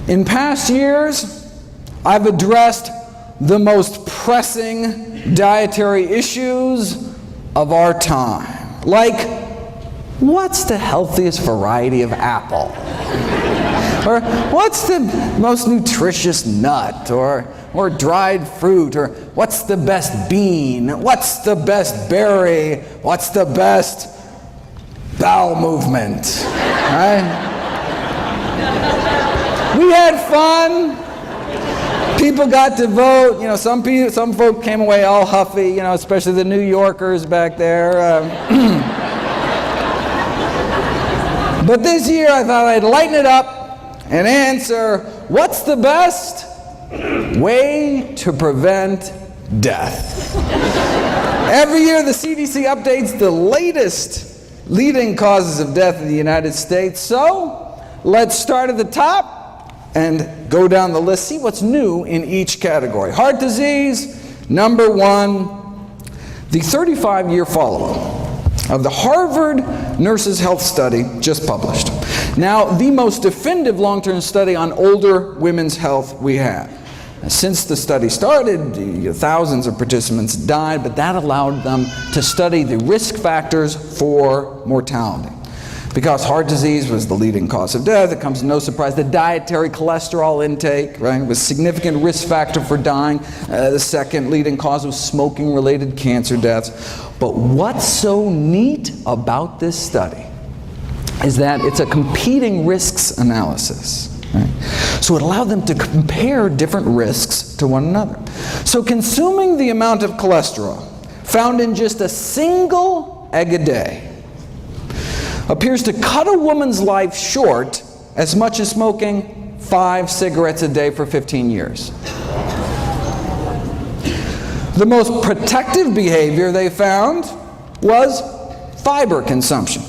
In past years, I've addressed the most pressing dietary issues of our time. Like, what's the healthiest variety of apple? Or what's the most nutritious nut? Or dried fruit? Or what's the best bean? What's the best berry? What's the best bowel movement? Right? We had fun. People got to vote. You know, some folk came away all huffy. You know, especially the New Yorkers back there. But this year, I thought I'd lighten it up and answer: what's the best way to prevent death? Every year, the CDC updates the latest leading causes of death in the United States. So let's start at the top and go down the list, see what's new in each category. Heart disease, number one, the 35-year follow-up of the Harvard Nurses' Health Study just published. Now, the most definitive long-term study on older women's health we have. Since the study started, thousands of participants died, but that allowed them to study the risk factors for mortality. Because heart disease was the leading cause of death, it comes as no surprise that dietary cholesterol intake, right, was a significant risk factor for dying. The second leading cause was smoking-related cancer deaths. But what's so neat about this study is that it's a competing risks analysis. Right? So it allowed them to compare different risks to one another. So consuming the amount of cholesterol found in just a single egg a day appears to cut a woman's life short as much as smoking 5 cigarettes a day for 15 years. The most protective behavior they found was fiber consumption.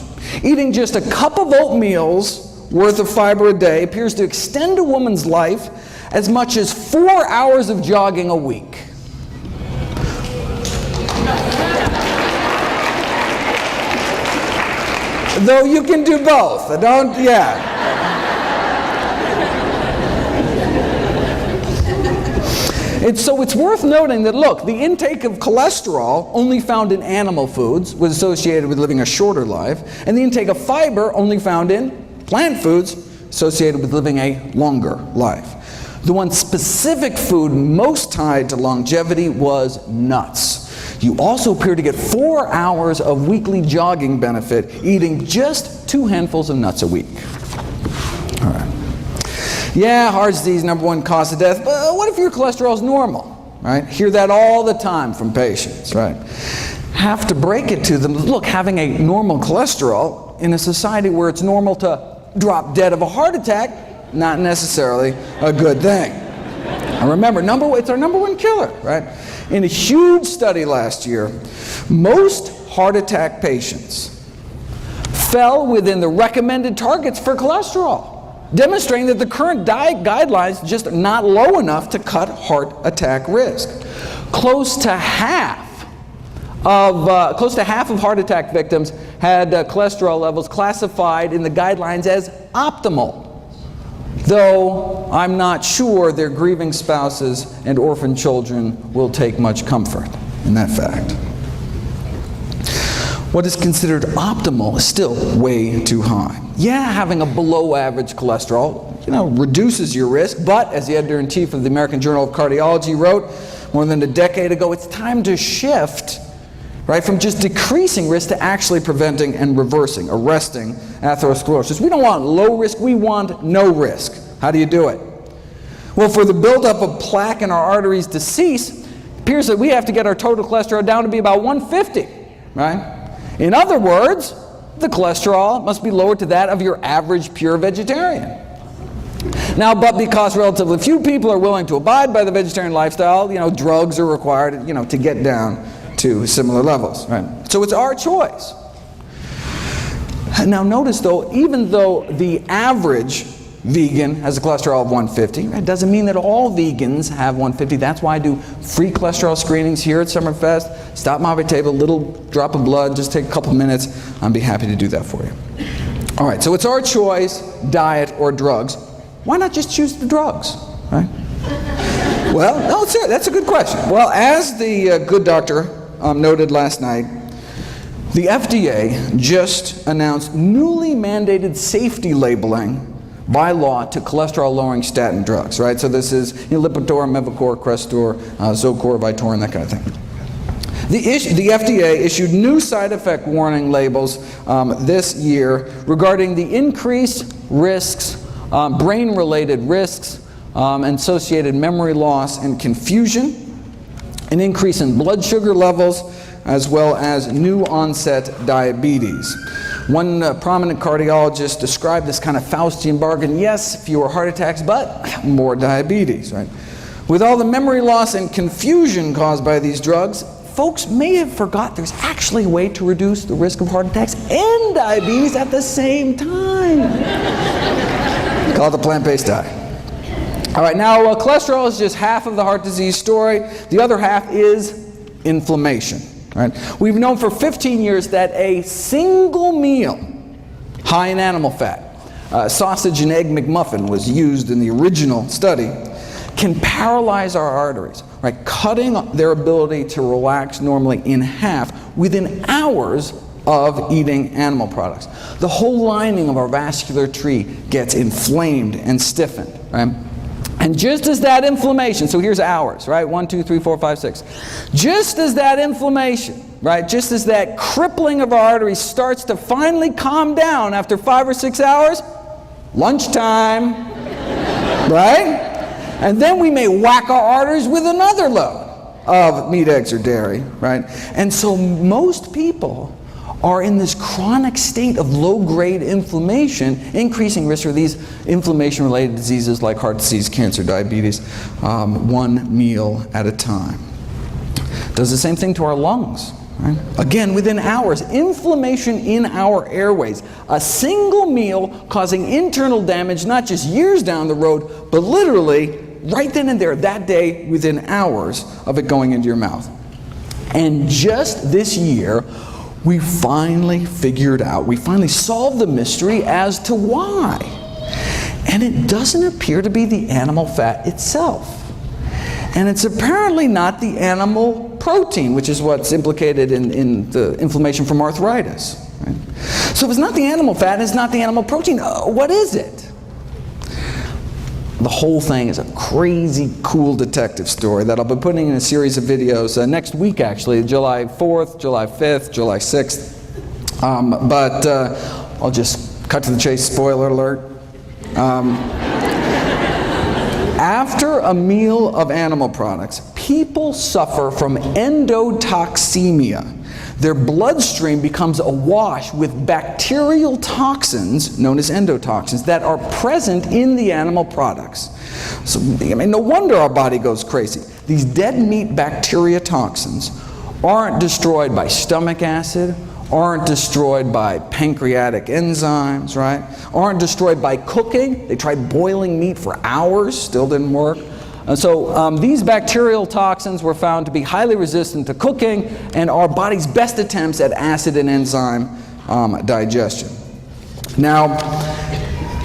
Eating just a cup of oatmeal's worth of fiber a day appears to extend a woman's life as much as 4 hours of jogging a week. Though you can do both. So it's worth noting that, look, the intake of cholesterol only found in animal foods was associated with living a shorter life, and the intake of fiber only found in plant foods associated with living a longer life. The one specific food most tied to longevity was nuts. You also appear to get 4 hours of weekly jogging benefit eating just 2 handfuls of nuts a week. All right. Yeah, heart disease, number one cause of death, but what if your cholesterol is normal? Right? Hear that all the time from patients, right? Have to break it to them. Look, having a normal cholesterol in a society where it's normal to drop dead of a heart attack, not necessarily a good thing. And remember, it's our number one killer, right? In a huge study last year, most heart attack patients fell within the recommended targets for cholesterol, demonstrating that the current diet guidelines just are not low enough to cut heart attack risk. Close to half of heart attack victims had cholesterol levels classified in the guidelines as optimal, though I'm not sure their grieving spouses and orphan children will take much comfort in that fact. What is considered optimal is still way too high. Yeah, having a below average cholesterol, reduces your risk, but as the editor-in-chief of the American Journal of Cardiology wrote more than a decade ago, it's time to shift, right, from just decreasing risk to actually preventing and reversing, arresting atherosclerosis. We don't want low risk, we want no risk. How do you do it? Well, for the buildup of plaque in our arteries to cease, it appears that we have to get our total cholesterol down to be about 150, right? In other words, the cholesterol must be lowered to that of your average pure vegetarian. Now, but because relatively few people are willing to abide by the vegetarian lifestyle, drugs are required, to get down to similar levels, right? So it's our choice. Now notice though, even though the average vegan has a cholesterol of 150, it doesn't mean that all vegans have 150. That's why I do free cholesterol screenings here at Summerfest. Stop by my table, a little drop of blood, just take a couple minutes. I'd be happy to do that for you. All right, so it's our choice, diet or drugs. why not just choose the drugs, right? Well, no, that's a good question. Well, as the good doctor noted last night, the FDA just announced newly mandated safety labeling by law to cholesterol-lowering statin drugs, right? So this is Lipitor, Mevacor, Crestor, Zocor, Vytorin, that kind of thing. The FDA issued new side effect warning labels this year regarding the increased risks, brain-related risks, associated memory loss and confusion, an increase in blood sugar levels, as well as new onset diabetes. One prominent cardiologist described this kind of Faustian bargain: yes, fewer heart attacks, but more diabetes, right? With all the memory loss and confusion caused by these drugs, folks may have forgot there's actually a way to reduce the risk of heart attacks and diabetes at the same time. Called the plant-based diet. All right, now cholesterol is just half of the heart disease story. The other half is inflammation. Right? We've known for 15 years that a single meal high in animal fat, sausage and egg McMuffin was used in the original study, can paralyze our arteries, right? Cutting their ability to relax normally in half within hours of eating animal products. The whole lining of our vascular tree gets inflamed and stiffened, right? And just as that inflammation, so here's hours, right? 1, 2, 3, 4, 5, 6. Just as that inflammation, right? Just as that crippling of our arteries starts to finally calm down after 5 or 6 hours, lunchtime, right? And then we may whack our arteries with another load of meat, eggs, or dairy, right? And so most people are in this chronic state of low-grade inflammation, increasing risk for these inflammation-related diseases like heart disease, cancer, diabetes, one meal at a time. Does the same thing to our lungs. Right? Again, within hours, inflammation in our airways. A single meal causing internal damage, not just years down the road, but literally right then and there, that day, within hours of it going into your mouth. And just this year, we finally figured out, we finally solved the mystery as to why. And it doesn't appear to be the animal fat itself. And it's apparently not the animal protein, which is what's implicated in the inflammation from arthritis. Right? So if it's not the animal fat, it's not the animal protein, what is it? The whole thing is a crazy cool detective story that I'll be putting in a series of videos next week, actually, July 4th, July 5th, July 6th. But I'll just cut to the chase, spoiler alert. After a meal of animal products, people suffer from endotoxemia. Their bloodstream becomes awash with bacterial toxins, known as endotoxins, that are present in the animal products. So, I mean, no wonder our body goes crazy. These dead meat bacteria toxins aren't destroyed by stomach acid, aren't destroyed by pancreatic enzymes, right? Aren't destroyed by cooking. They tried boiling meat for hours, still didn't work. And so these bacterial toxins were found to be highly resistant to cooking and our body's best attempts at acid and enzyme digestion. Now,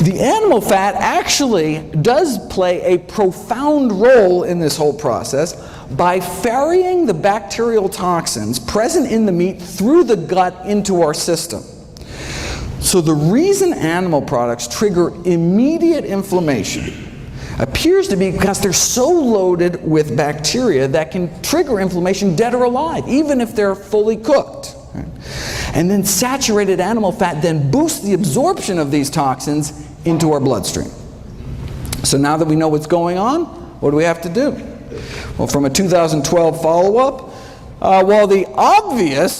the animal fat actually does play a profound role in this whole process by ferrying the bacterial toxins present in the meat through the gut into our system. So the reason animal products trigger immediate inflammation appears to be because they're so loaded with bacteria that can trigger inflammation dead or alive, even if they're fully cooked. Right? And then saturated animal fat then boosts the absorption of these toxins into our bloodstream. So now that we know what's going on, what do we have to do? Well, from a 2012 follow-up, the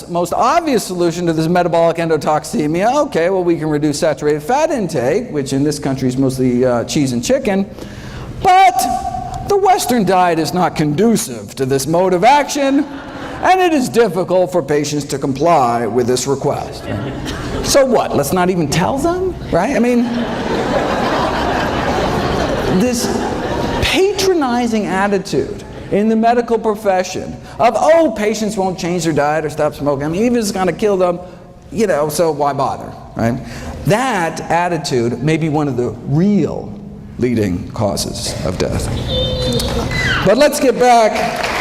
most obvious solution to this metabolic endotoxemia, okay, well, we can reduce saturated fat intake, which in this country is mostly cheese and chicken, but the Western diet is not conducive to this mode of action, and it is difficult for patients to comply with this request. Right? So what, let's not even tell them, right? I mean, this patronizing attitude in the medical profession of, oh, patients won't change their diet or stop smoking. I mean, even if it's going to kill them, you know, so why bother, right? That attitude may be one of the real leading causes of death. But let's get back.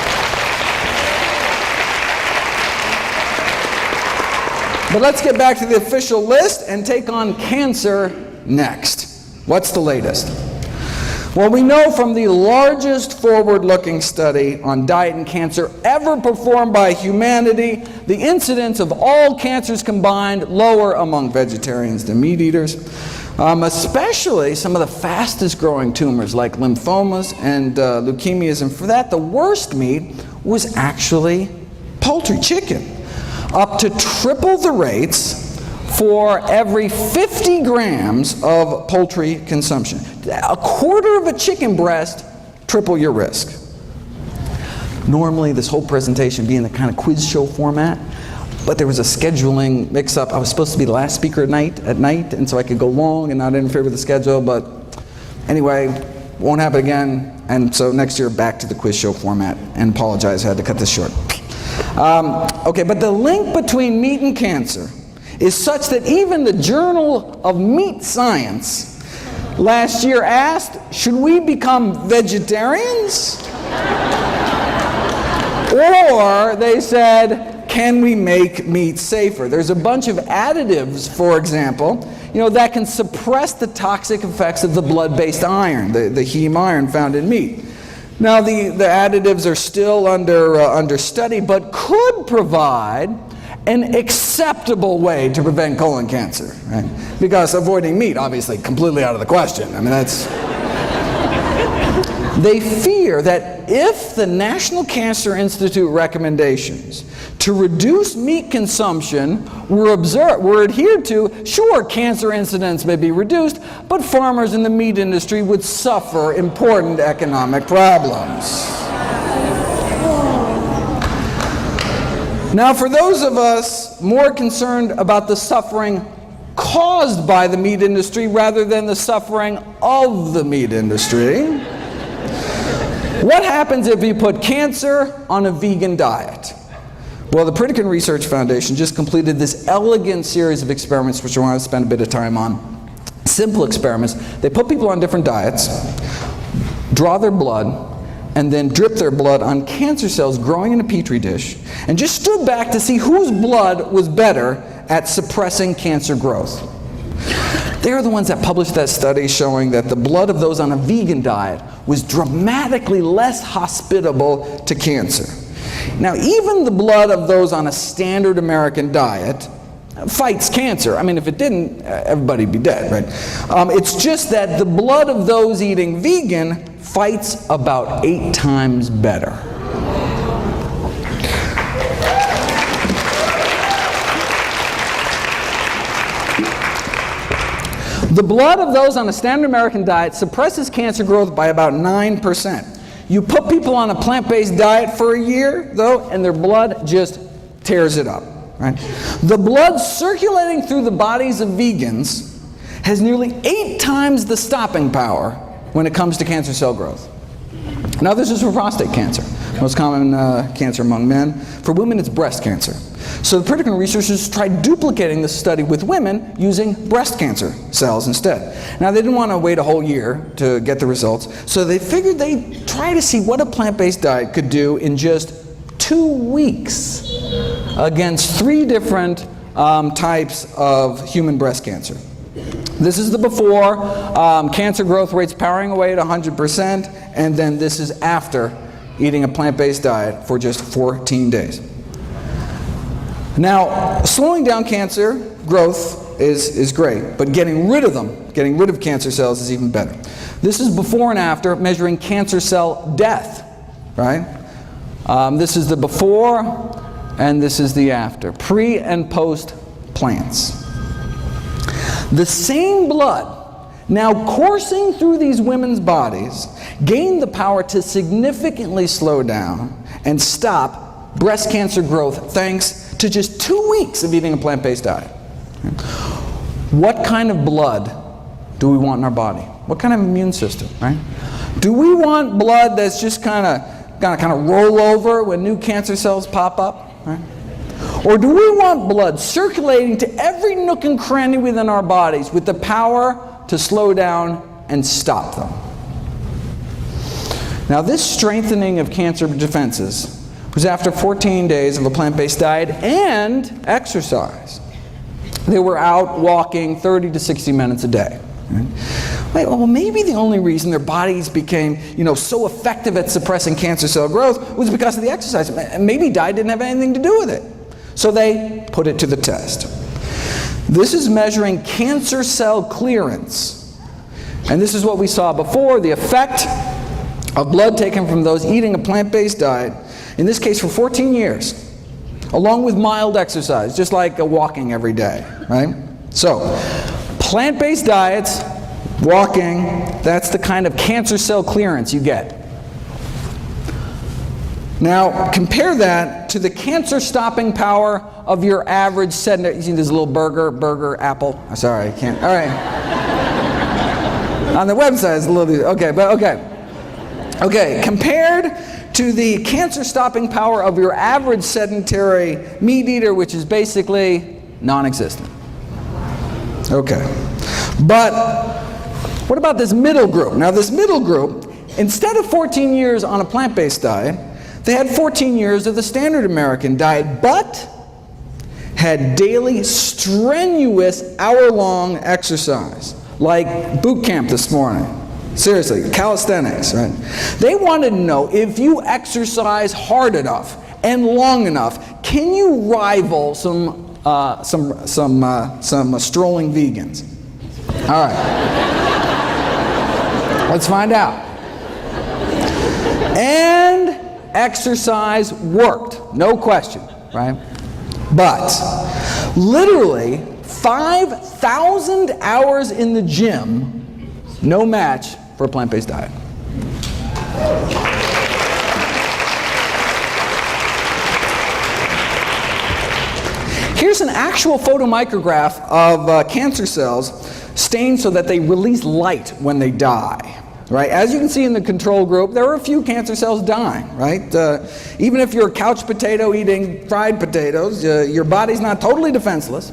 To the official list and take on cancer next. What's the latest? Well, we know from the largest forward-looking study on diet and cancer ever performed by humanity, the incidence of all cancers combined lower among vegetarians than meat eaters, especially some of the fastest growing tumors like lymphomas and leukemias. And for that, the worst meat was actually poultry, chicken. Up to triple the rates for every 50 grams of poultry consumption. A quarter of a chicken breast, triple your risk. Normally, this whole presentation would be in the kind of quiz show format, but there was a scheduling mix-up. I was supposed to be the last speaker at night, and so I could go long and not interfere with the schedule, but anyway, won't happen again, and so next year back to the quiz show format, and apologize, I had to cut this short. Okay, but the link between meat and cancer is such that even the Journal of Meat Science last year asked, should we become vegetarians? Or they said, can we make meat safer? There's a bunch of additives, for example, that can suppress the toxic effects of the blood-based iron, the heme iron found in meat. Now, the additives are still under study, but could provide an acceptable way to prevent colon cancer, right? Because avoiding meat, obviously, completely out of the question. I mean, that's... They fear that if the National Cancer Institute recommendations to reduce meat consumption were adhered to, sure, cancer incidence may be reduced, but farmers in the meat industry would suffer important economic problems. Now, for those of us more concerned about the suffering caused by the meat industry rather than the suffering of the meat industry, what happens if you put cancer on a vegan diet? Well, the Uprooting Research Foundation just completed this elegant series of experiments, which I want to spend a bit of time on. Simple experiments. They put people on different diets, draw their blood, and then drip their blood on cancer cells growing in a petri dish, and just stood back to see whose blood was better at suppressing cancer growth. They're the ones that published that study showing that the blood of those on a vegan diet was dramatically less hospitable to cancer. Now, even the blood of those on a standard American diet fights cancer. I mean, if it didn't, everybody'd be dead, right? It's just that the blood of those eating vegan fights about 8 times better. The blood of those on a standard American diet suppresses cancer growth by about 9%. You put people on a plant-based diet for a year, though, and their blood just tears it up. Right? The blood circulating through the bodies of vegans has nearly 8 times the stopping power when it comes to cancer cell growth. Now, this is for prostate cancer, most common cancer among men. For women, it's breast cancer. So the Uprooting researchers tried duplicating this study with women using breast cancer cells instead. Now, they didn't want to wait a whole year to get the results, so they figured they'd try to see what a plant-based diet could do in just 2 weeks against 3 different types of human breast cancer. This is the before, cancer growth rates powering away at 100%, and then this is after eating a plant-based diet for just 14 days. Now, slowing down cancer growth is great, but getting rid of them, getting rid of cancer cells is even better. This is before and after measuring cancer cell death, right? This is the before, and this is the after, pre and post plants. The same blood now coursing through these women's bodies gained the power to significantly slow down and stop breast cancer growth thanks to just 2 weeks of eating a plant-based diet. What kind of blood do we want in our body? What kind of immune system, right? Do we want blood that's just kind of roll over when new cancer cells pop up, right? Or do we want blood circulating to every nook and cranny within our bodies with the power to slow down and stop them. Now, this strengthening of cancer defenses was after 14 days of a plant-based diet and exercise. They were out walking 30 to 60 minutes a day. Right? Wait, well, maybe the only reason their bodies became, so effective at suppressing cancer cell growth was because of the exercise. Maybe diet didn't have anything to do with it. So they put it to the test. This is measuring cancer cell clearance. And this is what we saw before, the effect of blood taken from those eating a plant-based diet, in this case for 14 years, along with mild exercise, just like walking every day, right? So, plant-based diets, walking, that's the kind of cancer cell clearance you get. Now, compare that to the cancer-stopping power of your average sedentary. You see this little burger, apple? Oh, sorry, I can't. All right. On the website, it's a little, okay, compared to the cancer-stopping power of your average sedentary meat eater, which is basically non-existent. Okay. But what about this middle group? Now, this middle group, instead of 14 years on a plant-based diet, they had 14 years of the standard American diet, but had daily strenuous hour-long exercise, like boot camp this morning. Seriously, calisthenics, right? They wanted to know, if you exercise hard enough and long enough, can you rival some strolling vegans? All right. Let's find out. And exercise worked, no question, right? But literally 5,000 hours in the gym, no match for a plant-based diet. Here's an actual photomicrograph of cancer cells stained so that they release light when they die. Right? As you can see in the control group, there are a few cancer cells dying, right? Even if you're a couch potato eating fried potatoes, your body's not totally defenseless.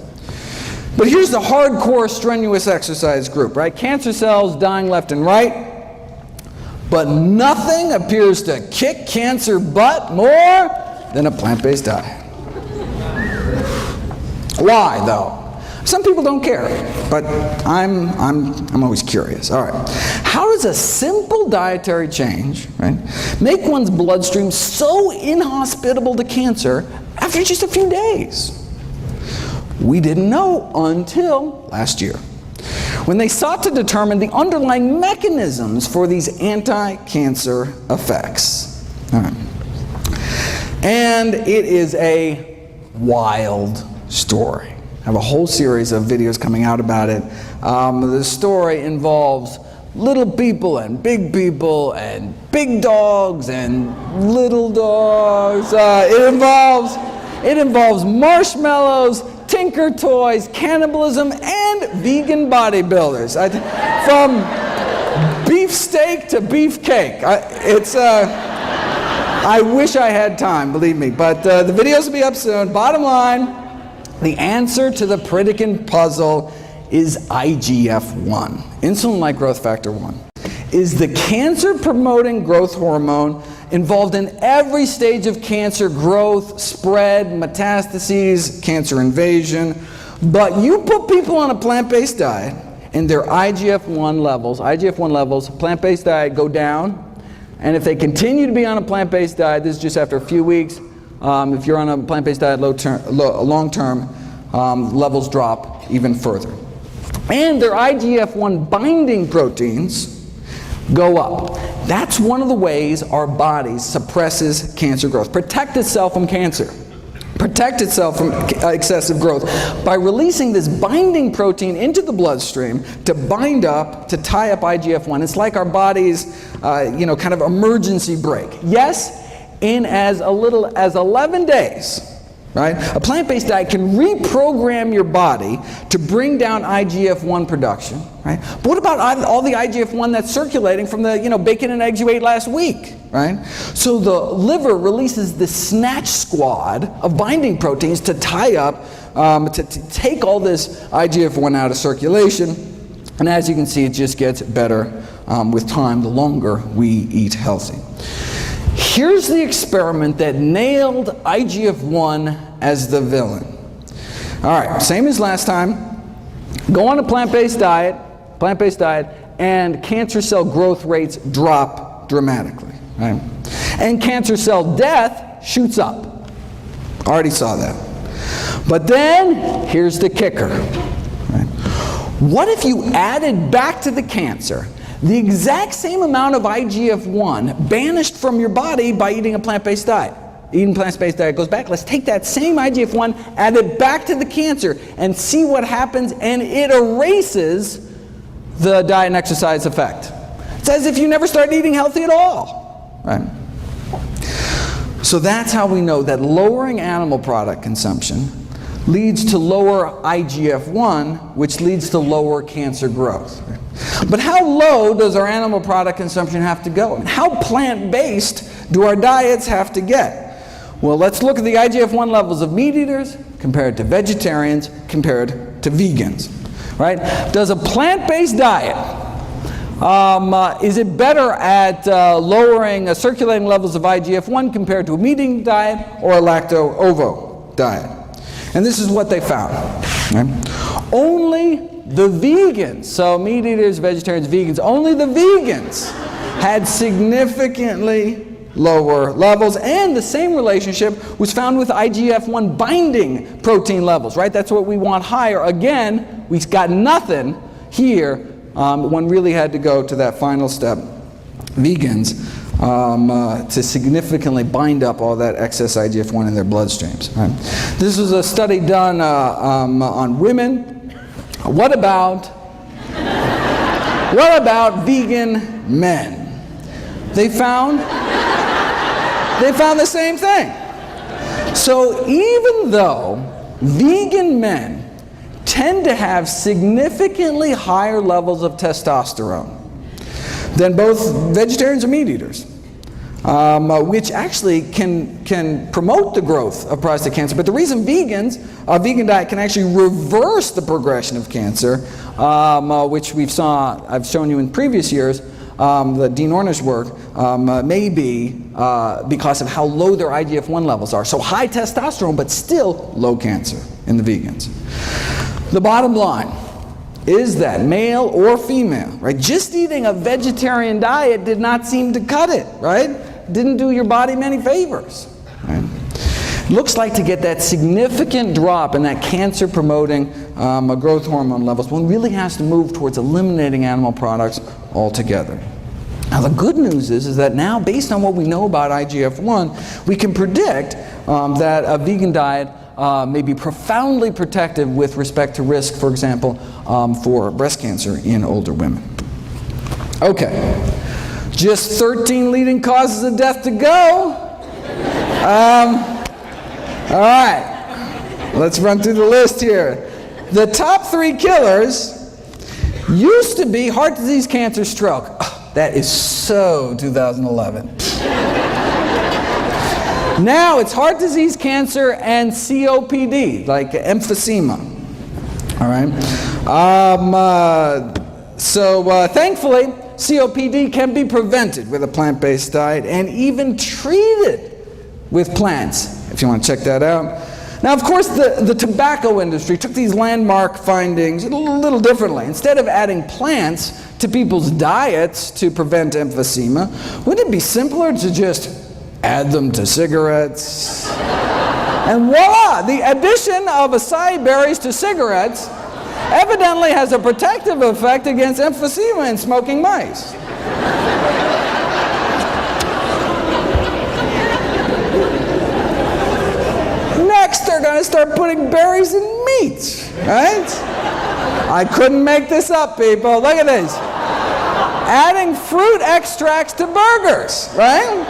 But here's the hardcore strenuous exercise group, right? Cancer cells dying left and right, but nothing appears to kick cancer butt more than a plant-based diet. Why, though? Some people don't care, but I'm always curious. All right, how does a simple dietary change, right, make one's bloodstream so inhospitable to cancer after just a few days? We didn't know until last year, when they sought to determine the underlying mechanisms for these anti-cancer effects. All right. And it is a wild story. I have a whole series of videos coming out about it. The story involves little people and big dogs and little dogs. It involves marshmallows, Tinker Toys, cannibalism, and vegan bodybuilders. From beefsteak to beefcake. I wish I had time, believe me. But the videos will be up soon. Bottom line, the answer to the Pritikin puzzle is IGF-1, insulin-like growth factor 1, is the cancer-promoting growth hormone involved in every stage of cancer growth, spread, metastases, cancer invasion. But you put people on a plant-based diet, and their IGF-1 levels, plant-based diet, go down. And if they continue to be on a plant-based diet, this is just after a few weeks, if you're on a plant-based diet long-term, levels drop even further. And their IGF-1 binding proteins go up. That's one of the ways our body suppresses cancer growth. Protect itself from cancer. Protect itself from excessive growth by releasing this binding protein into the bloodstream to bind up, to tie up IGF-1. It's like our body's, kind of emergency brake. Yes, in as little as 11 days, right? A plant-based diet can reprogram your body to bring down IGF-1 production, right? But what about all the IGF-1 that's circulating from the, bacon and eggs you ate last week, right? So the liver releases the snatch squad of binding proteins to tie up, to take all this IGF-1 out of circulation. And as you can see, it just gets better with time the longer we eat healthy. Here's the experiment that nailed IGF-1 as the villain. All right, same as last time. Go on a plant-based diet, and cancer cell growth rates drop dramatically, right? And cancer cell death shoots up. Already saw that. But then, here's the kicker. Right? What if you added back to the cancer the exact same amount of IGF-1 banished from your body by eating a plant-based diet? Eating plant-based diet goes back. Let's take that same IGF-1, add it back to the cancer, and see what happens, and it erases the diet and exercise effect. It's as if you never started eating healthy at all. Right? So that's how we know that lowering animal product consumption leads to lower IGF-1, which leads to lower cancer growth. But how low does our animal product consumption have to go? And how plant-based do our diets have to get? Well, let's look at the IGF-1 levels of meat eaters compared to vegetarians compared to vegans. Right? Does a plant-based diet, is it better at lowering circulating levels of IGF-1 compared to a meat-eating diet or a lacto-ovo diet? And this is what they found. Right? Only the vegans, so meat eaters, vegetarians, vegans, only the vegans had significantly lower levels, and the same relationship was found with IGF-1 binding protein levels, right? That's what we want higher. Again, we got nothing here. One really had to go to that final step, vegans, to significantly bind up all that excess IGF-1 in their bloodstreams. Right? This was a study done on women. What about vegan men? They found the same thing. So even though vegan men tend to have significantly higher levels of testosterone than both vegetarians or meat eaters, which actually can promote the growth of prostate cancer. But the reason a vegan diet can actually reverse the progression of cancer, which I've shown you in previous years, the Dean Ornish work, may be because of how low their IGF-1 levels are. So high testosterone, but still low cancer in the vegans. The bottom line is that male or female, right, just eating a vegetarian diet did not seem to cut it, right? Didn't do your body many favors. Right? Looks like to get that significant drop in that cancer-promoting growth hormone levels, one really has to move towards eliminating animal products altogether. Now the good news is that now, based on what we know about IGF-1, we can predict that a vegan diet may be profoundly protective with respect to risk, for example, for breast cancer in older women. Okay, just 13 leading causes of death to go. All right, let's run through the list here. The top 3 killers used to be heart disease, cancer, stroke. Oh, that is so 2011. Now it's heart disease, cancer, and COPD, like emphysema. All right. Thankfully, COPD can be prevented with a plant-based diet and even treated with plants, if you want to check that out. Now, of course, the tobacco industry took these landmark findings a little differently. Instead of adding plants to people's diets to prevent emphysema, wouldn't it be simpler to just add them to cigarettes? And voila! The addition of acai berries to cigarettes evidently has a protective effect against emphysema in smoking mice. Next, they're going to start putting berries in meat, right? I couldn't make this up, people. Look at this. Adding fruit extracts to burgers, right?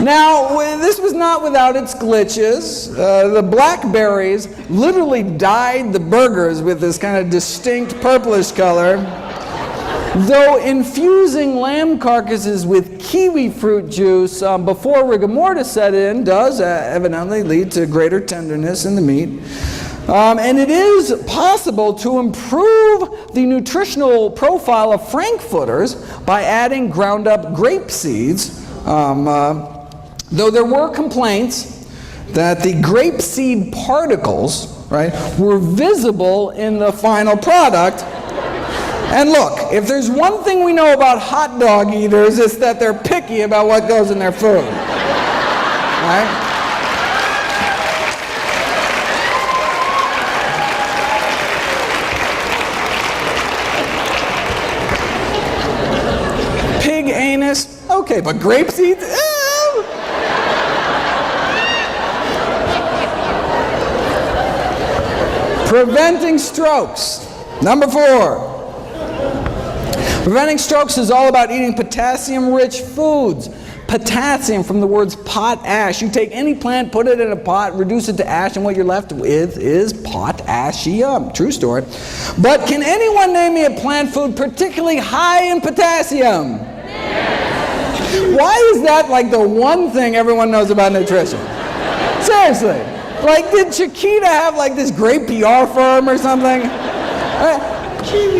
Now, this was not without its glitches. The blackberries literally dyed the burgers with this kind of distinct purplish color. Though infusing lamb carcasses with kiwi fruit juice before rigor mortis set in does evidently lead to greater tenderness in the meat. And it is possible to improve the nutritional profile of frankfurters by adding ground up grape seeds, though there were complaints that the grape seed particles, right, were visible in the final product. And look, if there's one thing we know about hot dog eaters, it's that they're picky about what goes in their food. Right? Pig anus, okay, but grape seeds? Preventing strokes. Number 4. Preventing strokes is all about eating potassium-rich foods. Potassium from the words potash. You take any plant, put it in a pot, reduce it to ash, and what you're left with is potassium. True story. But can anyone name me a plant food particularly high in potassium? Why is that like the one thing everyone knows about nutrition? Seriously. Like, did Chiquita have like this great PR firm or something?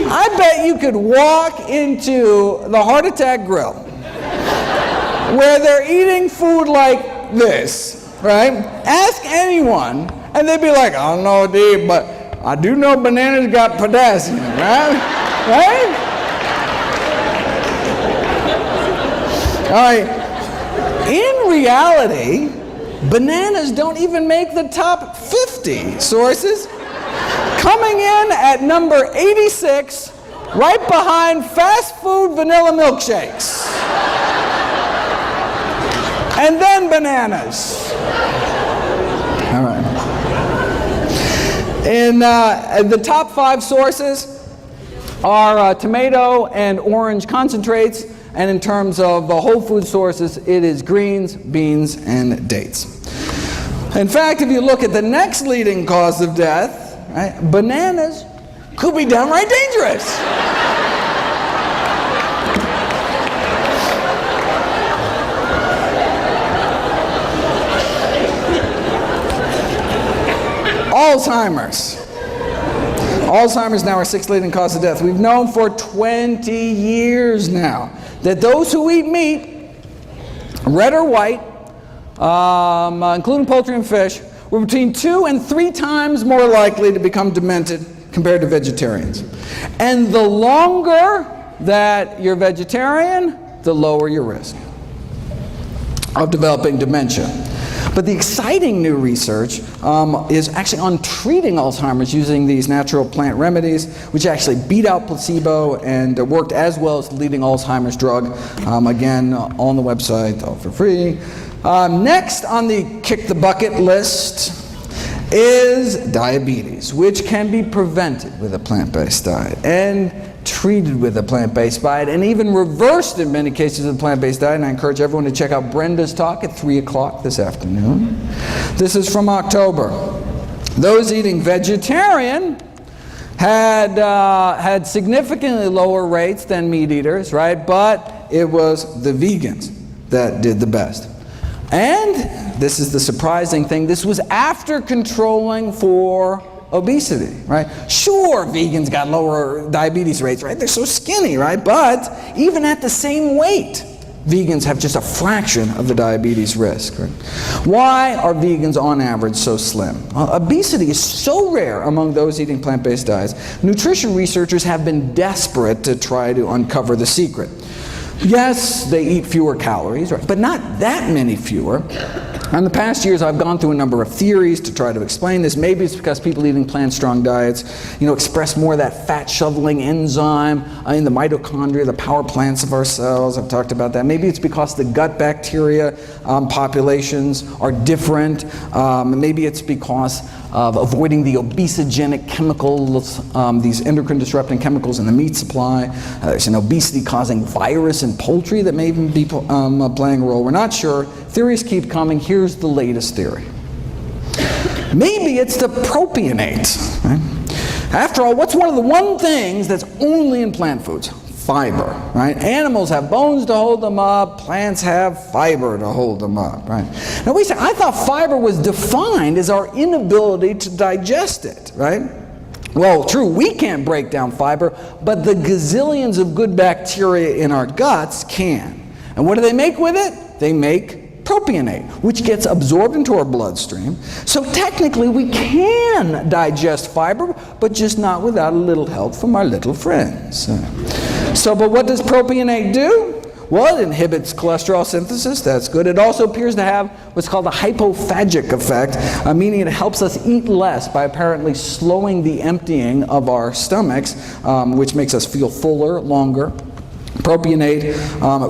I bet you could walk into the Heart Attack Grill where they're eating food like this, right? Ask anyone, and they'd be like, I don't know, Dave, but I do know bananas got potassium, right? Right? All right. In reality, bananas don't even make the top 50 sources. Coming in at number 86, right behind fast food vanilla milkshakes. And then bananas. All right. In the top 5 sources are tomato and orange concentrates, and in terms of whole food sources, it is greens, beans, and dates. In fact, if you look at the next leading cause of death, right, bananas could be downright dangerous. Alzheimer's. Alzheimer's now our 6th leading cause of death. We've known for 20 years now that those who eat meat, red or white, including poultry and fish, were between 2 and 3 times more likely to become demented compared to vegetarians. And the longer that you're vegetarian, the lower your risk of developing dementia. But the exciting new research is actually on treating Alzheimer's using these natural plant remedies, which actually beat out placebo and worked as well as the leading Alzheimer's drug. Again, on the website, all for free. Next on the kick the bucket list is diabetes, which can be prevented with a plant-based diet and treated with a plant-based diet and even reversed in many cases with a plant-based diet. And I encourage everyone to check out Brenda's talk at 3 o'clock this afternoon. This is from October. Those eating vegetarian had significantly lower rates than meat eaters, right? But it was the vegans that did the best. And this is the surprising thing, this was after controlling for obesity, right? Sure, vegans got lower diabetes rates, right? They're so skinny, right? But even at the same weight, vegans have just a fraction of the diabetes risk, right? Why are vegans on average so slim? Obesity is so rare among those eating plant-based diets. Nutrition researchers have been desperate to try to uncover the secret. Yes, they eat fewer calories, right? But not that many fewer. In the past years, I've gone through a number of theories to try to explain this. Maybe it's because people eating plant-strong diets, express more of that fat-shoveling enzyme in the mitochondria, the power plants of our cells. I've talked about that. Maybe it's because the gut bacteria populations are different. Maybe it's because of avoiding the obesogenic chemicals, these endocrine-disrupting chemicals in the meat supply. There's an obesity-causing virus in poultry that may even be playing a role. We're not sure. Theories keep coming. Here's the latest theory. Maybe it's the propionate. Right? After all, what's one things that's only in plant foods? fiber, right? Animals have bones to hold them up, plants have fiber to hold them up, right? Now we say, I thought fiber was defined as our inability to digest it, right? Well, true, we can't break down fiber, but the gazillions of good bacteria in our guts can. And what do they make with it? They make propionate, which gets absorbed into our bloodstream. So technically we can digest fiber, but just not without a little help from our little friends. But what does propionate do? Well, it inhibits cholesterol synthesis. That's good. It also appears to have what's called a hypophagic effect, meaning it helps us eat less by apparently slowing the emptying of our stomachs, which makes us feel fuller longer. Propionate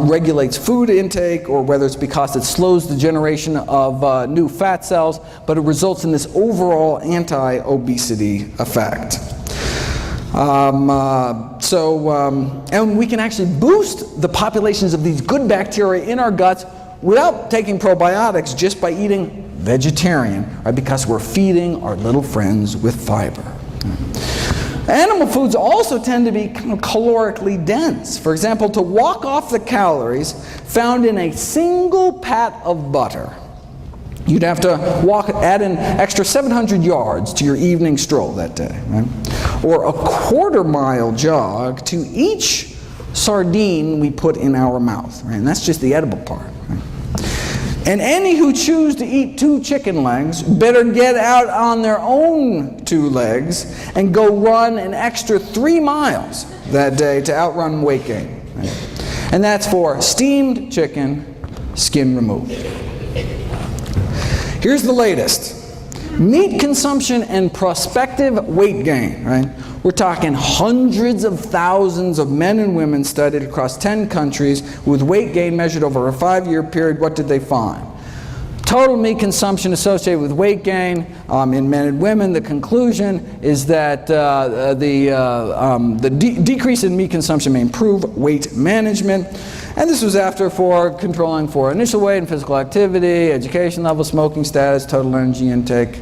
regulates food intake, or whether it's because it slows the generation of new fat cells, but it results in this overall anti-obesity effect. And we can actually boost the populations of these good bacteria in our guts without taking probiotics, just by eating vegetarian, right? Because we're feeding our little friends with fiber. Animal foods also tend to be calorically dense. For example, to walk off the calories found in a single pat of butter, you'd have to add an extra 700 yards to your evening stroll that day, right? Or a quarter-mile jog to each sardine we put in our mouth, right? And that's just the edible part, right? And any who choose to eat 2 chicken legs better get out on their own 2 legs and go run an extra 3 miles that day to outrun weight gain, right? And that's for steamed chicken, skin removed. Here's the latest. Meat consumption and prospective weight gain, right? We're talking hundreds of thousands of men and women studied across 10 countries with weight gain measured over a 5-year period. What did they find? Total meat consumption associated with weight gain in men and women. The conclusion is that the decrease in meat consumption may improve weight management. And this was after controlling for initial weight and physical activity, education level, smoking status, total energy intake.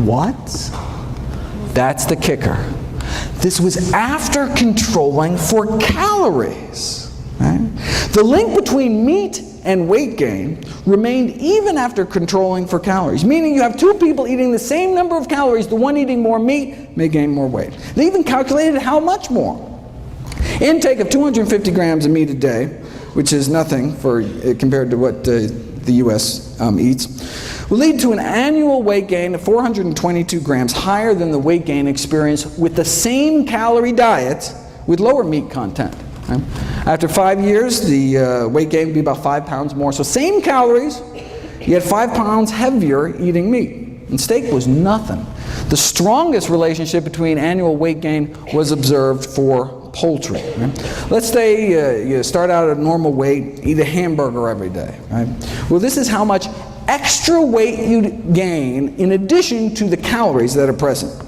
What? That's the kicker. This was after controlling for calories, right? The link between meat and weight gain remained even after controlling for calories, meaning you have 2 people eating the same number of calories, the one eating more meat may gain more weight. They even calculated how much more. Intake of 250 grams of meat a day, which is nothing compared to what the U.S. Eats, will lead to an annual weight gain of 422 grams, higher than the weight gain experienced with the same calorie diet with lower meat content. Right? After 5 years, the weight gain would be about 5 pounds more. So same calories, yet 5 pounds heavier eating meat. And steak was nothing. The strongest relationship between annual weight gain was observed for poultry. Right? Let's say you start out at a normal weight, eat a hamburger every day. Right? Well, this is how much extra weight you'd gain in addition to the calories that are present.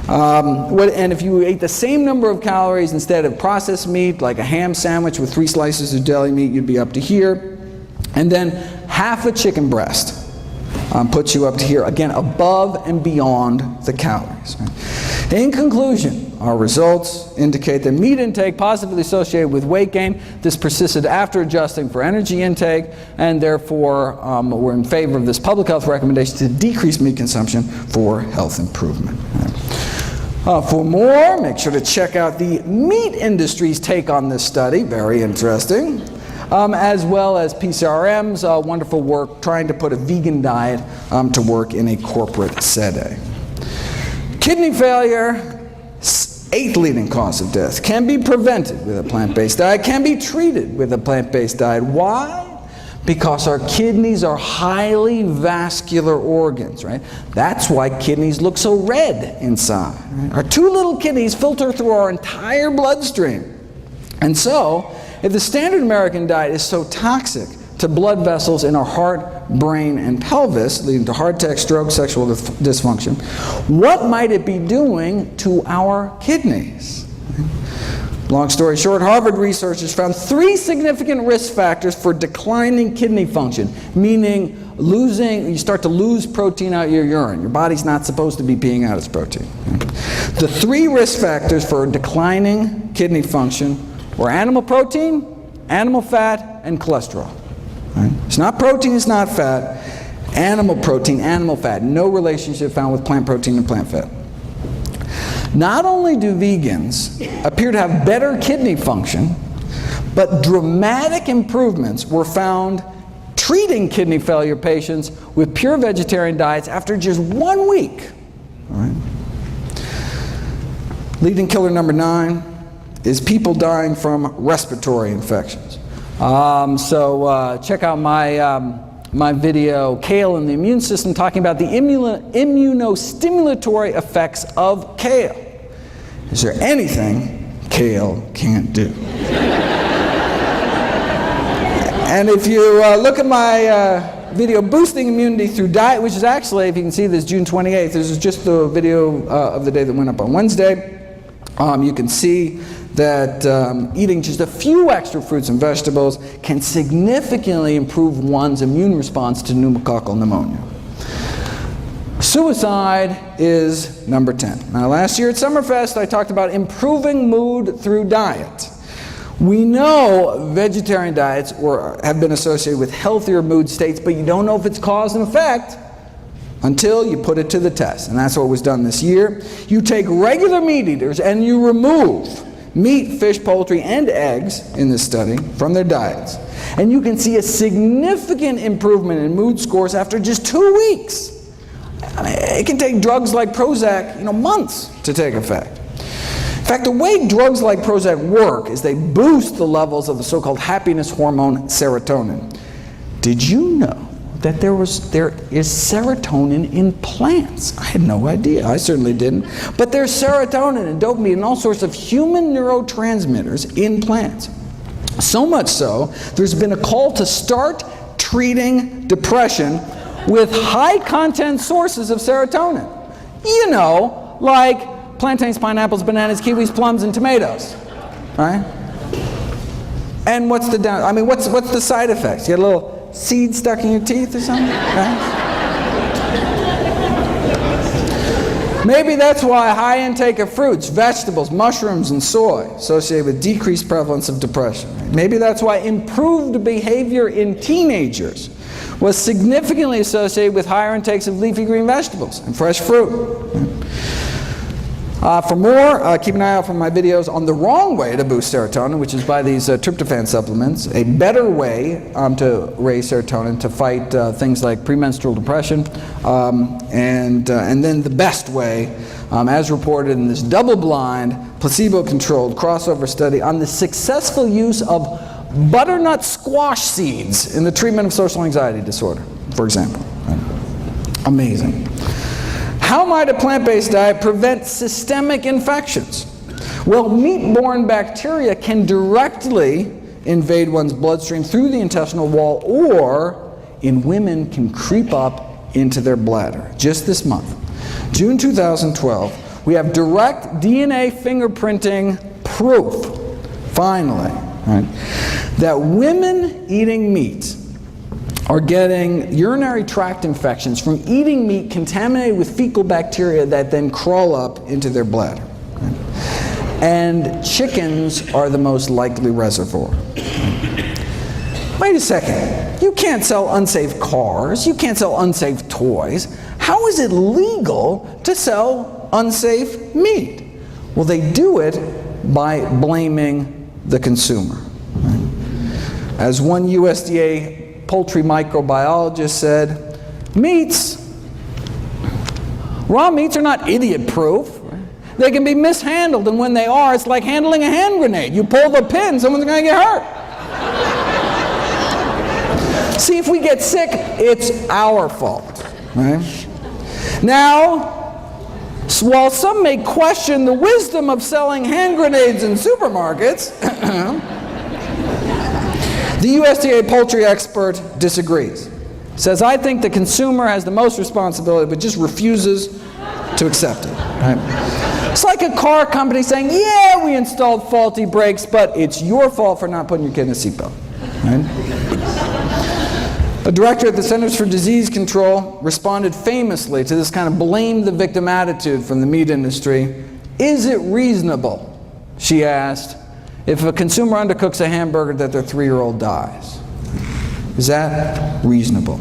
And if you ate the same number of calories instead of processed meat, like a ham sandwich with 3 slices of deli meat, you'd be up to here. And then half a chicken breast puts you up to here, again, above and beyond the calories. Right? In conclusion, our results indicate that meat intake positively associated with weight gain. This persisted after adjusting for energy intake, and therefore we're in favor of this public health recommendation to decrease meat consumption for health improvement. For more, make sure to check out the meat industry's take on this study, very interesting, as well as PCRM's wonderful work trying to put a vegan diet to work in a corporate setting. Kidney failure, 8th leading cause of death, can be prevented with a plant-based diet, can be treated with a plant-based diet. Why? Because our kidneys are highly vascular organs, right? That's why kidneys look so red inside. Right? Our 2 little kidneys filter through our entire bloodstream. And so, if the standard American diet is so toxic to blood vessels in our heart, brain, and pelvis, leading to heart attack, stroke, sexual dysfunction, what might it be doing to our kidneys? Long story short, Harvard researchers found 3 significant risk factors for declining kidney function, meaning you start to lose protein out of your urine. Your body's not supposed to be peeing out its protein. The three risk factors for declining kidney function were animal protein, animal fat, and cholesterol. Right? It's not protein, it's not fat. Animal protein, animal fat. No relationship found with plant protein and plant fat. Not only do vegans appear to have better kidney function, but dramatic improvements were found treating kidney failure patients with pure vegetarian diets after just 1 week. All right. Leading killer number 9 is people dying from respiratory infections. Check out my video, Kale and the Immune System, talking about the immunostimulatory effects of kale. Is there anything kale can't do? And if you look at my video, Boosting Immunity Through Diet, which is actually, if you can see this, June 28th. This is just the video of the day that went up on Wednesday. You can see that eating just a few extra fruits and vegetables can significantly improve one's immune response to pneumococcal pneumonia. Suicide is number 10. Now, last year at Summerfest, I talked about improving mood through diet. We know vegetarian diets have been associated with healthier mood states, but you don't know if it's cause and effect until you put it to the test. And that's what was done this year. You take regular meat eaters and you remove meat, fish, poultry, and eggs in this study from their diets. And you can see a significant improvement in mood scores after just 2 weeks. I mean, it can take drugs like Prozac, months to take effect. In fact, the way drugs like Prozac work is they boost the levels of the so-called happiness hormone serotonin. Did you know that there is serotonin in plants? I had no idea. I certainly didn't. But there's serotonin and dopamine and all sorts of human neurotransmitters in plants. So much so, there's been a call to start treating depression with high-content sources of serotonin. Like plantains, pineapples, bananas, kiwis, plums, and tomatoes. Right? And what's the side effects? You get a little seed stuck in your teeth or something? Right? Maybe that's why high intake of fruits, vegetables, mushrooms, and soy associated with decreased prevalence of depression. Maybe that's why improved behavior in teenagers was significantly associated with higher intakes of leafy green vegetables and fresh fruit. For more, keep an eye out for my videos on the wrong way to boost serotonin, which is by these tryptophan supplements, a better way to raise serotonin to fight things like premenstrual depression, and then the best way, as reported in this double-blind, placebo-controlled crossover study on the successful use of butternut squash seeds in the treatment of social anxiety disorder, for example. Amazing. How might a plant-based diet prevent systemic infections? Well, meat-borne bacteria can directly invade one's bloodstream through the intestinal wall, or in women can creep up into their bladder. Just this month, June 2012, we have direct DNA fingerprinting proof, finally, right, that women eating meat are getting urinary tract infections from eating meat contaminated with fecal bacteria that then crawl up into their bladder. Right? And chickens are the most likely reservoir. Wait a second. You can't sell unsafe cars. You can't sell unsafe toys. How is it legal to sell unsafe meat? Well, they do it by blaming the consumer. Right? As one USDA poultry microbiologist said, raw meats are not idiot-proof. They can be mishandled, and when they are, it's like handling a hand grenade. You pull the pin, someone's going to get hurt. See, if we get sick, it's our fault. Right? Now, while some may question the wisdom of selling hand grenades in supermarkets, the USDA poultry expert disagrees. Says, I think the consumer has the most responsibility, but just refuses to accept it. Right? It's like a car company saying, yeah, we installed faulty brakes, but it's your fault for not putting your kid in a seatbelt. Right? A director at the Centers for Disease Control responded famously to this kind of blame the victim attitude from the meat industry Is it reasonable, she asked, if a consumer undercooks a hamburger that their 3-year-old dies? Is that reasonable?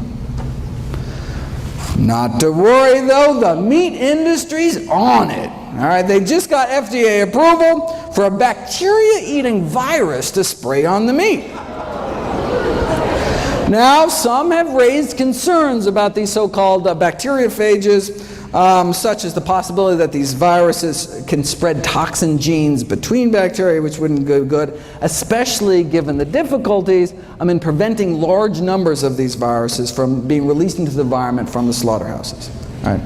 Not to worry though, the meat industry's on it. All right, they just got FDA approval for a bacteria-eating virus to spray on the meat. Now, some have raised concerns about these so-called bacteriophages, such as the possibility that these viruses can spread toxin genes between bacteria, which wouldn't go good, especially given the difficulties in preventing large numbers of these viruses from being released into the environment from the slaughterhouses. All right.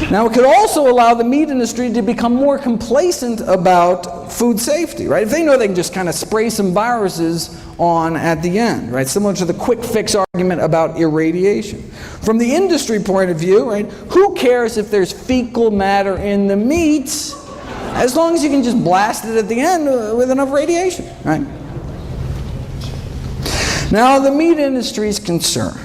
Now, it could also allow the meat industry to become more complacent about food safety, right? If they know they can just kind of spray some viruses on at the end, right? Similar to the quick fix argument about irradiation. From the industry point of view, right, who cares if there's fecal matter in the meat, as long as you can just blast it at the end with enough radiation, right? Now, the meat industry is concerned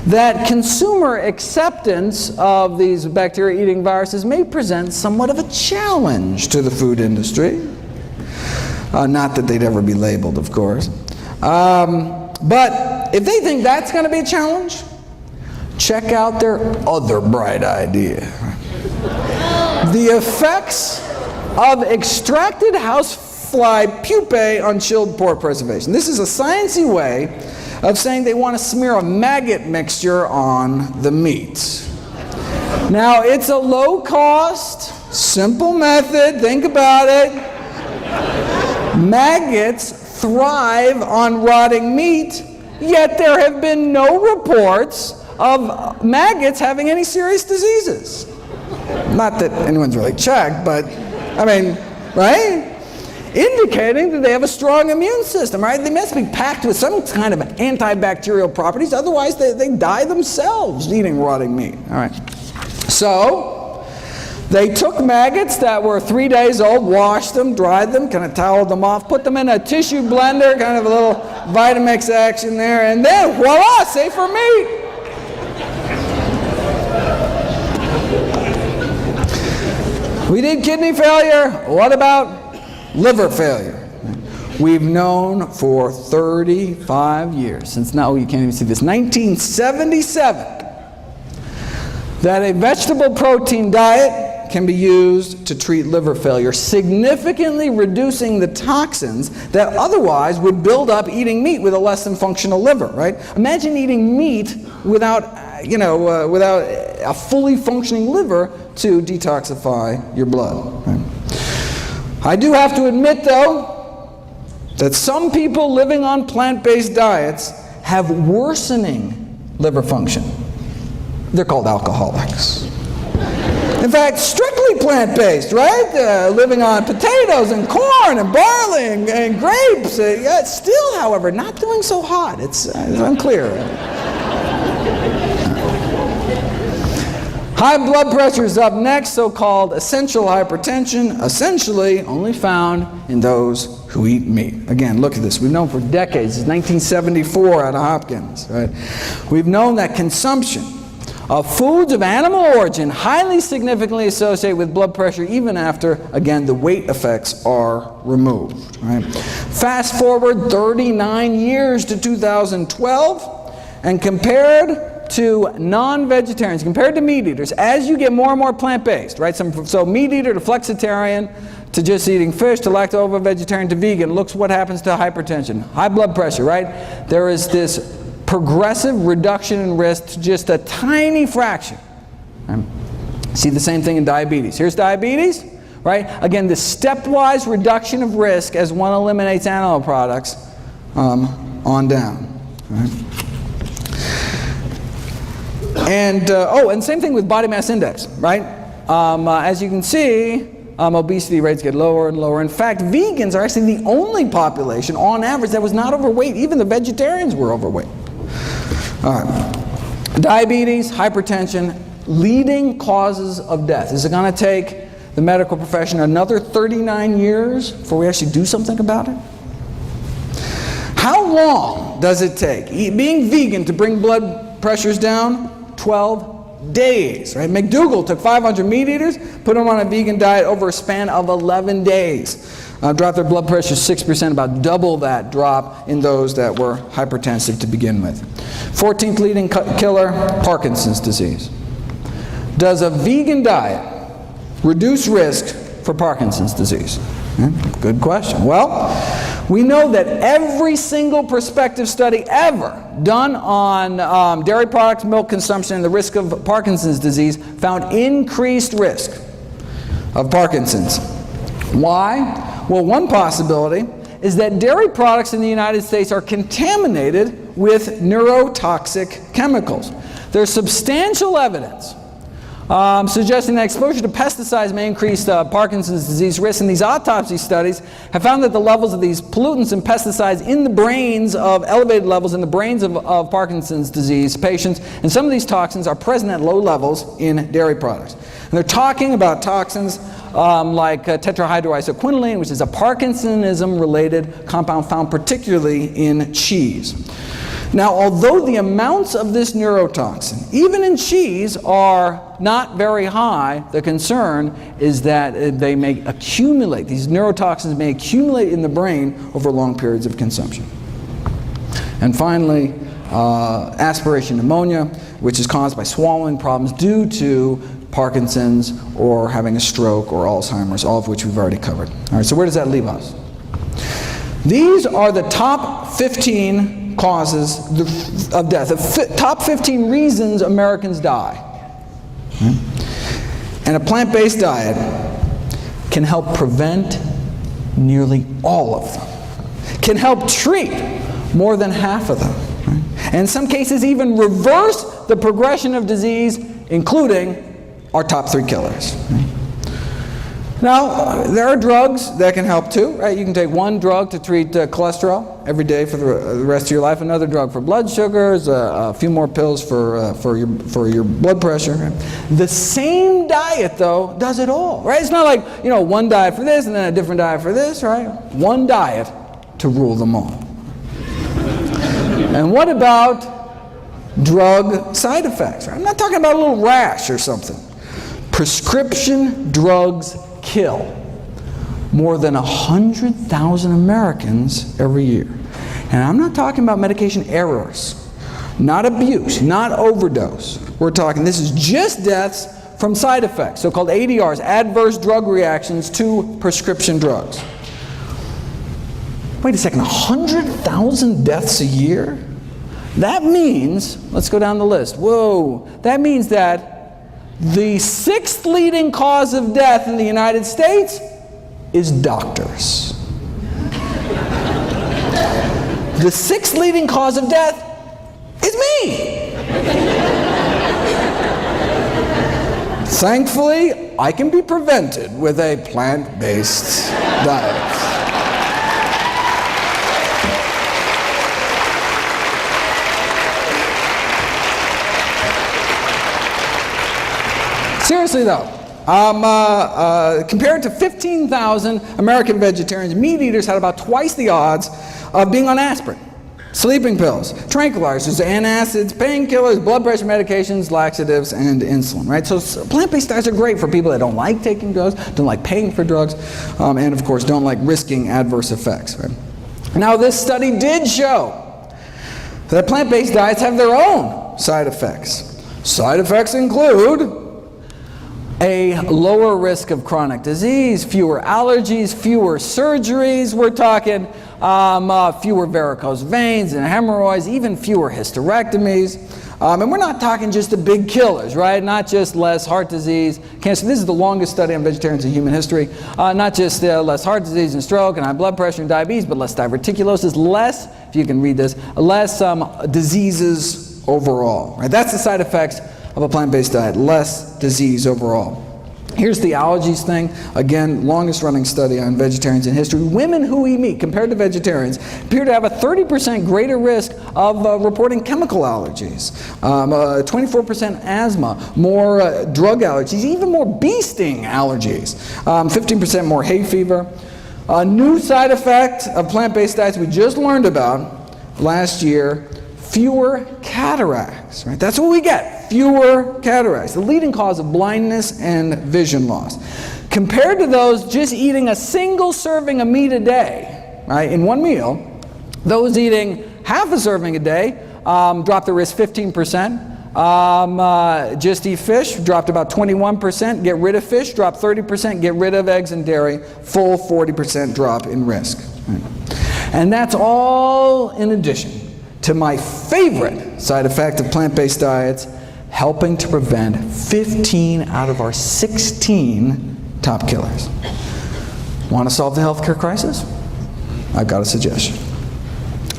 that consumer acceptance of these bacteria-eating viruses may present somewhat of a challenge to the food industry. Not that they'd ever be labeled, of course. But if they think that's going to be a challenge, check out their other bright idea. The effects of extracted housefly pupae on chilled pork preservation. This is a sciencey way of saying they want to smear a maggot mixture on the meat. Now, it's a low-cost, simple method. Think about it. Maggots thrive on rotting meat, yet there have been no reports of maggots having any serious diseases. Not that anyone's really checked, but, I mean, right? Indicating that they have a strong immune system, right? They must be packed with some kind of antibacterial properties, otherwise they die themselves eating rotting meat. All right. So, they took maggots that were 3 days old, washed them, dried them, kind of toweled them off, put them in a tissue blender, kind of a little Vitamix action there, and then voila, safer meat. We did kidney failure. What about liver failure? We've known for 35 years, since now you can't even see this, 1977, that a vegetable protein diet can be used to treat liver failure, significantly reducing the toxins that otherwise would build up eating meat with a less than functional liver, right? Imagine eating meat without a fully functioning liver to detoxify your blood. Right? I do have to admit, though, that some people living on plant-based diets have worsening liver function. They're called alcoholics. In fact, strictly plant-based, right? Living on potatoes and corn and barley and grapes. Still, however, not doing so hot. It's unclear. High blood pressure is up next, so-called essential hypertension, essentially only found in those who eat meat. Again, look at this. We've known for decades, it's 1974 out of Hopkins, right? We've known that consumption of foods of animal origin highly significantly associated with blood pressure even after, again, the weight effects are removed, right? Fast forward 39 years to 2012, and compared to non-vegetarians, compared to meat eaters, as you get more and more plant-based, right? So meat eater to flexitarian, to just eating fish, to lacto-vegetarian, to vegan, looks what happens to hypertension, high blood pressure, right? There is this progressive reduction in risk to just a tiny fraction. Right? See the same thing in diabetes. Here's diabetes, right? Again, the stepwise reduction of risk as one eliminates animal products on down. Right? And same thing with body mass index, right? As you can see, obesity rates get lower and lower. In fact, vegans are actually the only population, on average, that was not overweight. Even the vegetarians were overweight. All right. Diabetes, hypertension, leading causes of death. Is it going to take the medical profession another 39 years before we actually do something about it? How long does it take being vegan to bring blood pressures down? 12 days, right? McDougall took 500 meat eaters, put them on a vegan diet over a span of 11 days. Dropped their blood pressure 6%, about double that drop in those that were hypertensive to begin with. 14th leading killer, Parkinson's disease. Does a vegan diet reduce risk for Parkinson's disease? Good question. Well, we know that every single prospective study ever done on dairy products, milk consumption, and the risk of Parkinson's disease found increased risk of Parkinson's. Why? Well, one possibility is that dairy products in the United States are contaminated with neurotoxic chemicals. There's substantial evidence suggesting that exposure to pesticides may increase Parkinson's disease risk, and these autopsy studies have found that the levels of these pollutants and pesticides in the brains of elevated levels in the brains of Parkinson's disease patients, and some of these toxins are present at low levels in dairy products. And they're talking about toxins like tetrahydroisoquinoline, which is a Parkinsonism-related compound found particularly in cheese. Now, although the amounts of this neurotoxin, even in cheese, are not very high, the concern is that they may accumulate. These neurotoxins may accumulate in the brain over long periods of consumption. And finally, aspiration pneumonia, which is caused by swallowing problems due to Parkinson's or having a stroke or Alzheimer's, all of which we've already covered. All right, so where does that leave us? These are the top 15 causes of death, the top 15 reasons Americans die. And a plant-based diet can help prevent nearly all of them, can help treat more than half of them, and in some cases even reverse the progression of disease, including our top 3 killers. Now, there are drugs that can help too, right? You can take one drug to treat cholesterol every day for the rest of your life, another drug for blood sugars, a few more pills for your blood pressure. Right? The same diet, though, does it all, right? It's not like, one diet for this and then a different diet for this, right? One diet to rule them all. And what about drug side effects? Right? I'm not talking about a little rash or something. Prescription drugs kill more than 100,000 Americans every year. And I'm not talking about medication errors, not abuse, not overdose. We're talking, this is just deaths from side effects, so-called ADRs, adverse drug reactions to prescription drugs. Wait a second, 100,000 deaths a year? That means, let's go down the list. Whoa, that means that the 6th leading cause of death in the United States is doctors. The 6th leading cause of death is me. Thankfully, I can be prevented with a plant-based diet. Seriously though, compared to 15,000 American vegetarians, meat eaters had about twice the odds of being on aspirin, sleeping pills, tranquilizers, antacids, painkillers, blood pressure medications, laxatives, and insulin, right? So plant-based diets are great for people that don't like taking drugs, don't like paying for drugs, and of course don't like risking adverse effects, right? Now this study did show that plant-based diets have their own side effects. Side effects include a lower risk of chronic disease, fewer allergies, fewer surgeries. We're talking fewer varicose veins and hemorrhoids, even fewer hysterectomies. And we're not talking just the big killers, right? Not just less heart disease, cancer. This is the longest study on vegetarians in human history. Not just less heart disease and stroke and high blood pressure and diabetes, but less diverticulosis, less, if you can read this, less diseases overall. Right? That's the side effects of a plant-based diet, less disease overall. Here's the allergies thing. Again, longest running study on vegetarians in history. Women who eat meat, compared to vegetarians, appear to have a 30% greater risk of reporting chemical allergies, 24% asthma, more drug allergies, even more bee sting allergies, 15% more hay fever. A new side effect of plant-based diets we just learned about last year, fewer cataracts. Right? That's what we get. fewer cataracts, the leading cause of blindness and vision loss. Compared to those just eating a single serving of meat a day, right, in one meal, those eating half a serving a day dropped the risk 15%. Just eat fish, dropped about 21%. Get rid of fish, dropped 30%. Get rid of eggs and dairy, full 40% drop in risk. Right. And that's all in addition to my favorite side effect of plant-based diets, helping to prevent 15 out of our 16 top killers. Want to solve the healthcare crisis? I've got a suggestion.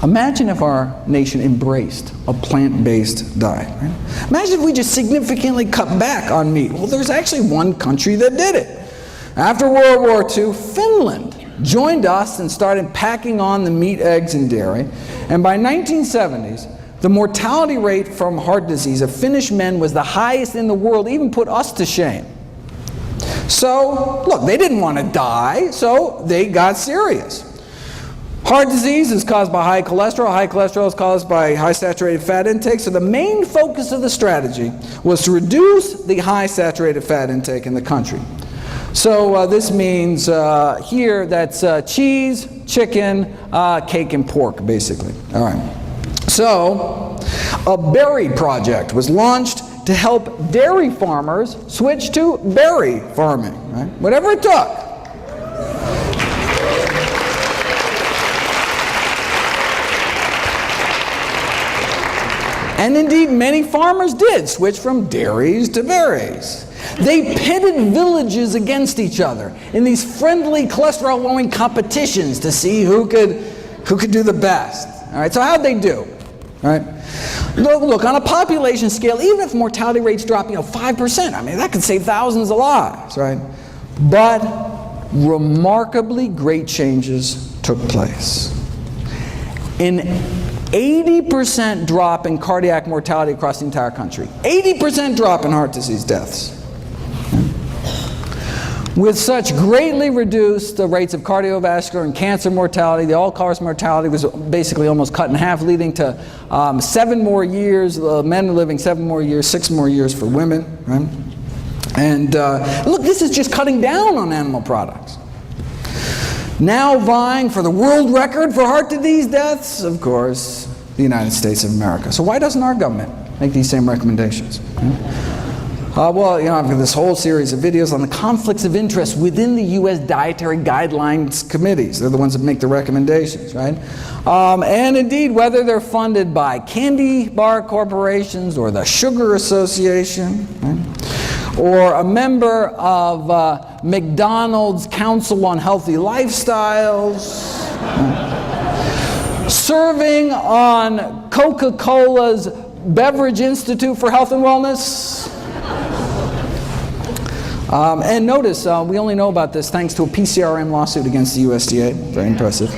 Imagine if our nation embraced a plant-based diet. Right? Imagine if we just significantly cut back on meat. Well, there's actually one country that did it. After World War II, Finland joined us and started packing on the meat, eggs, and dairy. And by 1970s, the mortality rate from heart disease of Finnish men was the highest in the world, even put us to shame. So, look, they didn't want to die, so they got serious. Heart disease is caused by high cholesterol. High cholesterol is caused by high saturated fat intake. So the main focus of the strategy was to reduce the high saturated fat intake in the country. So this means here that's cheese, chicken, cake, and pork, basically. All right. So a berry project was launched to help dairy farmers switch to berry farming, right? Whatever it took. And indeed, many farmers did switch from dairies to berries. They pitted villages against each other in these friendly cholesterol-lowering competitions to see who could do the best. All right, so how'd they do? All right, look, on a population scale, even if mortality rates drop, 5%, I mean, that could save thousands of lives, right? But remarkably great changes took place. An 80% drop in cardiac mortality across the entire country. 80% drop in heart disease deaths. With such greatly reduced the rates of cardiovascular and cancer mortality, the all-cause mortality was basically almost cut in half, leading to 7 more years. Men are living 7 more years, 6 more years for women. Right? And look, this is just cutting down on animal products. Now vying for the world record for heart disease deaths, of course, the United States of America. So why doesn't our government make these same recommendations? Well, I've got this whole series of videos on the conflicts of interest within the U.S. Dietary Guidelines Committees. They're the ones that make the recommendations, right? And indeed, whether they're funded by candy bar corporations or the Sugar Association, right? Or a member of McDonald's Council on Healthy Lifestyles, serving on Coca-Cola's Beverage Institute for Health and Wellness. And notice, we only know about this thanks to a PCRM lawsuit against the USDA. Very impressive.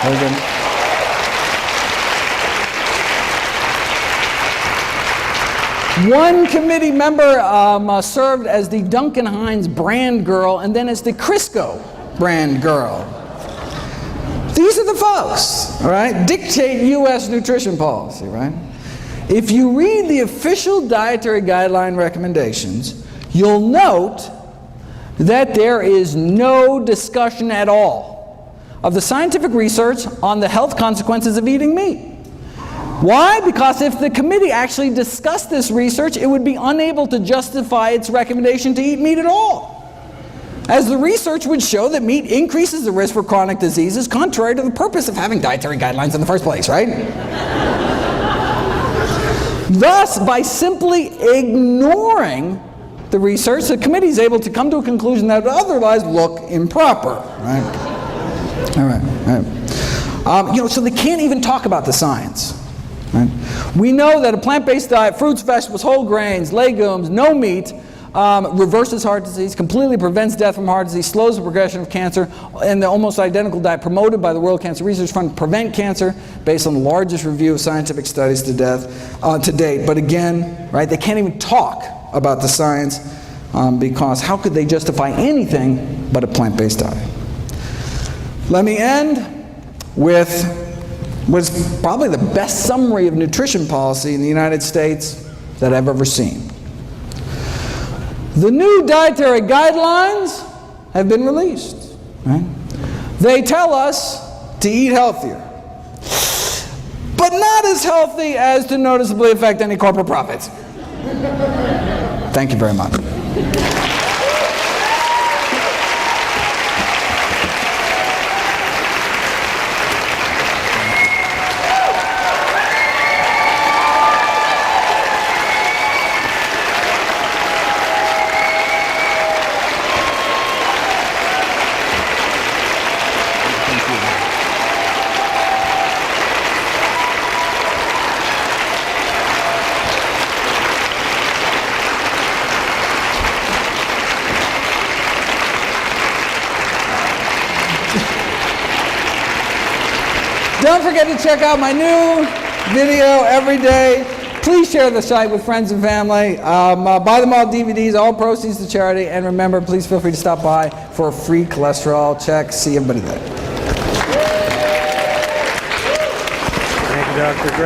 Very good. One committee member served as the Duncan Hines brand girl and then as the Crisco brand girl. These are the folks, all right, dictate U.S. nutrition policy, right? If you read the official dietary guideline recommendations, you'll note that there is no discussion at all of the scientific research on the health consequences of eating meat. Why? Because if the committee actually discussed this research, it would be unable to justify its recommendation to eat meat at all, as the research would show that meat increases the risk for chronic diseases, contrary to the purpose of having dietary guidelines in the first place, right? Thus, by simply ignoring the research, the committee is able to come to a conclusion that would otherwise look improper, right? All right. So they can't even talk about the science. Right? We know that a plant-based diet, fruits, vegetables, whole grains, legumes, no meat, reverses heart disease, completely prevents death from heart disease, slows the progression of cancer, and the almost identical diet promoted by the World Cancer Research Fund prevent cancer based on the largest review of scientific studies to date. But again, right, they can't even talk about the science because how could they justify anything but a plant-based diet? Let me end with what's probably the best summary of nutrition policy in the United States that I've ever seen. The new dietary guidelines have been released. Right? They tell us to eat healthier, but not as healthy as to noticeably affect any corporate profits. Thank you very much. Don't forget to check out my new video every day. Please share the site with friends and family. Buy them all DVDs, all proceeds to charity. And remember, please feel free to stop by for a free cholesterol check. See everybody there. Thank you, Dr. Gray.